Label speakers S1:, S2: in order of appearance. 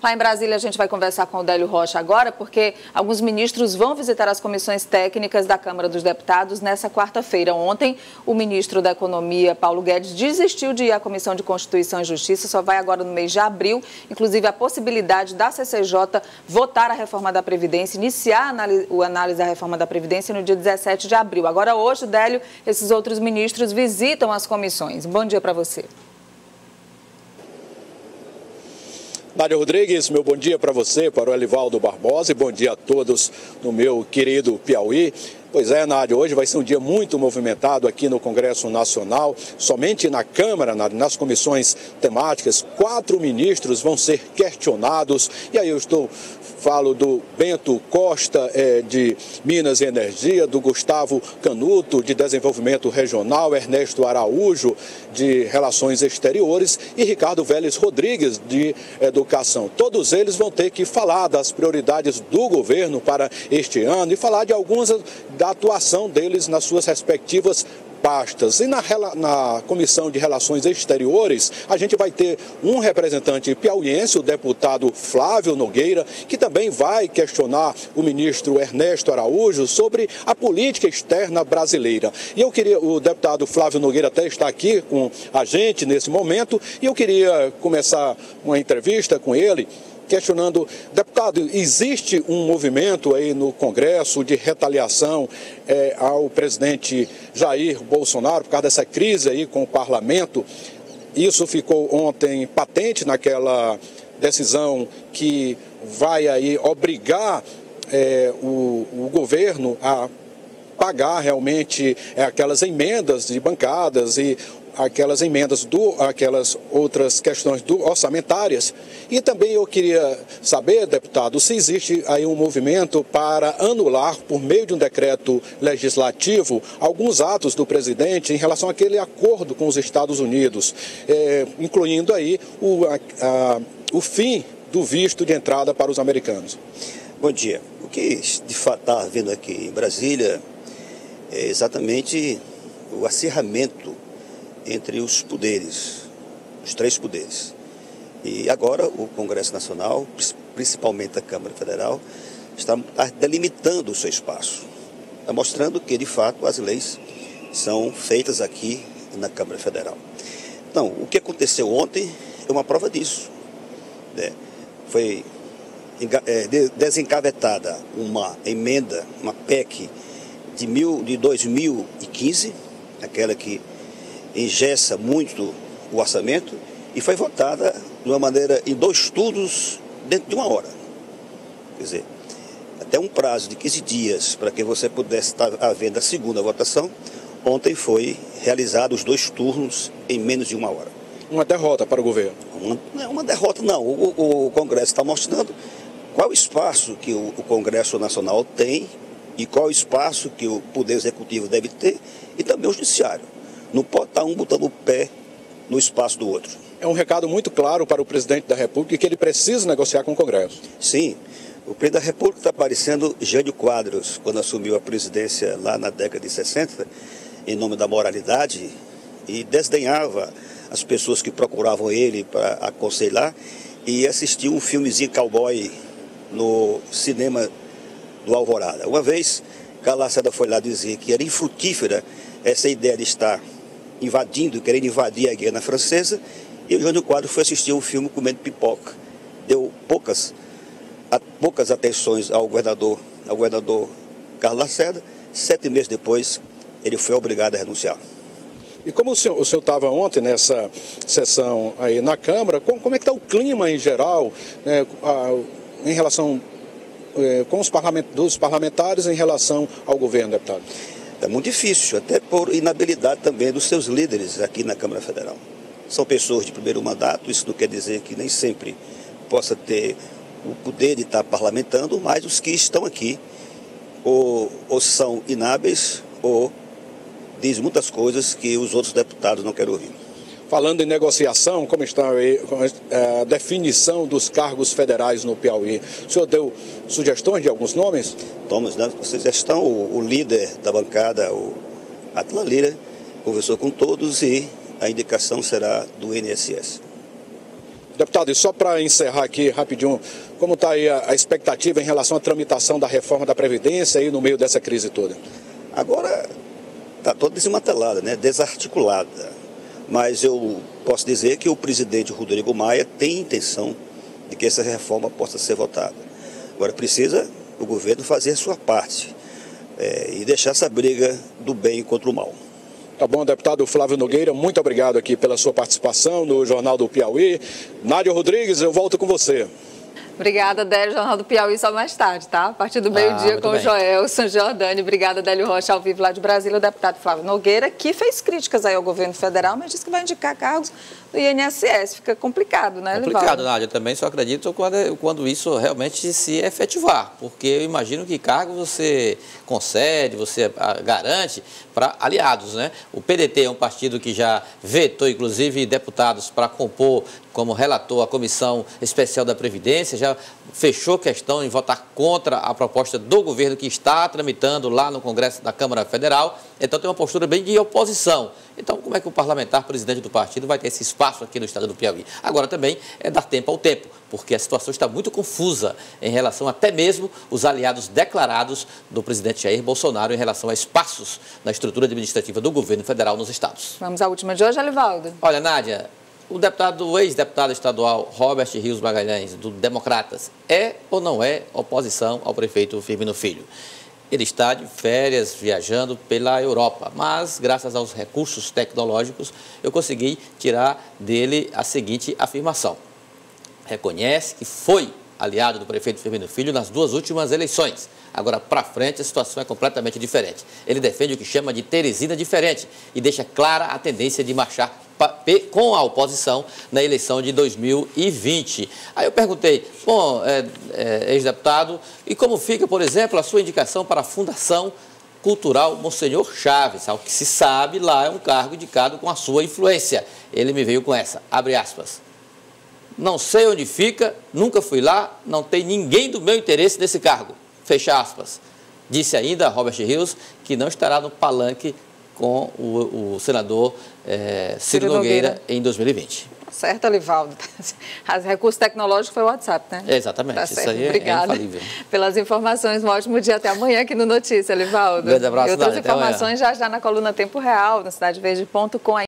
S1: Lá em Brasília, a gente vai conversar com o Odélio Rocha agora, porque alguns ministros vão visitar as comissões técnicas da Câmara dos Deputados nessa quarta-feira. Ontem, o ministro da Economia, Paulo Guedes, desistiu de ir à Comissão de Constituição e Justiça, só vai agora no mês de abril. Inclusive, a possibilidade da CCJ votar a reforma da Previdência, iniciar a análise da reforma da Previdência no dia 17 de abril. Agora, hoje, Odélio, esses outros ministros visitam as comissões. Bom dia para você.
S2: Nádia Rodrigues, meu bom dia para você, para o Elivaldo Barbosa e bom dia a todos no meu querido Piauí. Pois é, Nádia, hoje vai ser um dia muito movimentado aqui no Congresso Nacional. Somente na Câmara, nas comissões temáticas, 4 ministros vão ser questionados. E aí falo do Bento Costa, de Minas e Energia, do Gustavo Canuto, de Desenvolvimento Regional, Ernesto Araújo, de Relações Exteriores e Ricardo Vélez Rodrigues, de Educação. Todos eles vão ter que falar das prioridades do governo para este ano e falar de algumas da atuação deles nas suas respectivas pastas. E na Comissão de Relações Exteriores, a gente vai ter um representante piauiense, o deputado Flávio Nogueira, que também vai questionar o ministro Ernesto Araújo sobre a política externa brasileira. E o deputado Flávio Nogueira até está aqui com a gente nesse momento, e eu queria começar uma entrevista com ele, questionando, deputado, existe um movimento aí no Congresso de retaliação ao presidente Jair Bolsonaro por causa dessa crise aí com o parlamento? Isso ficou ontem patente naquela decisão que vai aí obrigar o governo a pagar realmente aquelas emendas de bancadas e aquelas emendas aquelas outras questões orçamentárias. E também eu queria saber, deputado, se existe aí um movimento para anular, por meio de um decreto legislativo, alguns atos do presidente em relação àquele acordo com os Estados Unidos, incluindo aí o fim do visto de entrada para os americanos.
S3: Bom dia. O que de fato está havendo aqui em Brasília é exatamente o acirramento entre os poderes, os 3 poderes. E agora o Congresso Nacional, principalmente a Câmara Federal, está delimitando o seu espaço. Está mostrando que, de fato, as leis são feitas aqui na Câmara Federal. Então, o que aconteceu ontem é uma prova disso. Foi desencavetada uma emenda, uma PEC de 2015, aquela que engessa muito o orçamento, e foi votada de uma maneira em 2 turnos dentro de 1 hora. Quer dizer, até um prazo de 15 dias para que você pudesse estar havendo a segunda votação, ontem foi realizado os 2 turnos em menos de 1 hora.
S2: Uma derrota para o governo?
S3: Não é uma derrota, não. O Congresso está mostrando qual o espaço que o Congresso Nacional tem e qual o espaço que o Poder Executivo deve ter e também o Judiciário. Não pode estar um botando o pé no espaço do outro.
S2: É um recado muito claro para o presidente da República que ele precisa negociar com o Congresso.
S3: Sim, o presidente da República está parecendo Jânio Quadros, quando assumiu a presidência lá na década de 60, em nome da moralidade, e desdenhava as pessoas que procuravam ele para aconselhar e assistir um filmezinho cowboy no cinema do Alvorada. Uma vez, Carlos Lacerda foi lá dizer que era infrutífera essa ideia de estar querendo invadir a Guiana Francesa, e o Jânio Quadros foi assistir um filme comendo pipoca. Deu poucas atenções ao governador Carlos Lacerda. 7 meses depois, ele foi obrigado a renunciar.
S2: E como o senhor estava ontem nessa sessão aí na Câmara, como é que está o clima em geral, né, em relação com dos parlamentares em relação ao governo, deputado?
S3: É muito difícil, até por inabilidade também dos seus líderes aqui na Câmara Federal. São pessoas de primeiro mandato, isso não quer dizer que nem sempre possa ter o poder de estar parlamentando, mas os que estão aqui ou são inábeis ou dizem muitas coisas que os outros deputados não querem ouvir.
S2: Falando em negociação, como está aí a definição dos cargos federais no Piauí? O senhor deu sugestões de alguns nomes?
S3: Tomamos, né? Sugestão, o líder da bancada, o Atila Lira, conversou com todos e a indicação será do INSS.
S2: Deputado, e só para encerrar aqui rapidinho, como está aí a expectativa em relação à tramitação da reforma da Previdência aí no meio dessa crise toda?
S3: Agora está toda desmantelada, né? Desarticulada. Mas eu posso dizer que o presidente Rodrigo Maia tem intenção de que essa reforma possa ser votada. Agora precisa o governo fazer a sua parte e deixar essa briga do bem contra o mal.
S2: Tá bom, deputado Flávio Nogueira, muito obrigado aqui pela sua participação no Jornal do Piauí. Nádia Rodrigues, eu volto com você.
S1: Obrigada, Délio. Jornal do Piauí só mais tarde, tá? A partir do meio-dia com o Joelson Jordani. Obrigada, Délio Rocha, ao vivo lá de Brasília. O deputado Flávio Nogueira, que fez críticas aí ao governo federal, mas disse que vai indicar cargos do INSS. Fica complicado, né, Livaldo?
S4: Complicado, Nádia. Eu também só acredito quando isso realmente se efetivar. Porque eu imagino que cargos você concede, você garante para aliados, né? O PDT é um partido que já vetou, inclusive, deputados para compor como relator a Comissão Especial da Previdência, já fechou questão em votar contra a proposta do governo que está tramitando lá no Congresso da Câmara Federal. Então tem uma postura bem de oposição. Então como é que o parlamentar, presidente do partido, vai ter esse espaço aqui no estado do Piauí? Agora também é dar tempo ao tempo, porque a situação está muito confusa em relação até mesmo os aliados declarados do presidente Jair Bolsonaro em relação a espaços na estrutura administrativa do governo federal nos estados.
S1: Vamos à última de hoje, Livaldo.
S4: Olha, Nádia, o ex-deputado estadual Robert Rios Magalhães, do Democratas, é ou não é oposição ao prefeito Firmino Filho? Ele está de férias, viajando pela Europa, mas graças aos recursos tecnológicos eu consegui tirar dele a seguinte afirmação. Reconhece que foi aliado do prefeito Firmino Filho nas duas últimas eleições. Agora, para frente, a situação é completamente diferente. Ele defende o que chama de Teresina diferente e deixa clara a tendência de marchar com a oposição na eleição de 2020. Aí eu perguntei, bom, ex-deputado, e como fica, por exemplo, a sua indicação para a Fundação Cultural Monsenhor Chaves? Ao que se sabe, lá é um cargo indicado com a sua influência. Ele me veio com essa, abre aspas. Não sei onde fica, nunca fui lá, não tem ninguém do meu interesse nesse cargo. Fecha aspas. Disse ainda Robert Rios que não estará no palanque com o senador Ciro Nogueira em 2020.
S1: Certo, Livaldo. Recurso tecnológico foi o WhatsApp, né?
S4: Exatamente.
S1: Tá
S4: isso
S1: certo.
S4: aí
S1: Obrigada pelas informações. Um ótimo dia. Até amanhã aqui no Notícia, Livaldo.
S4: Grande abraço,
S1: e outras
S4: Nádia,
S1: informações já na coluna Tempo Real, no cidadeverde.com.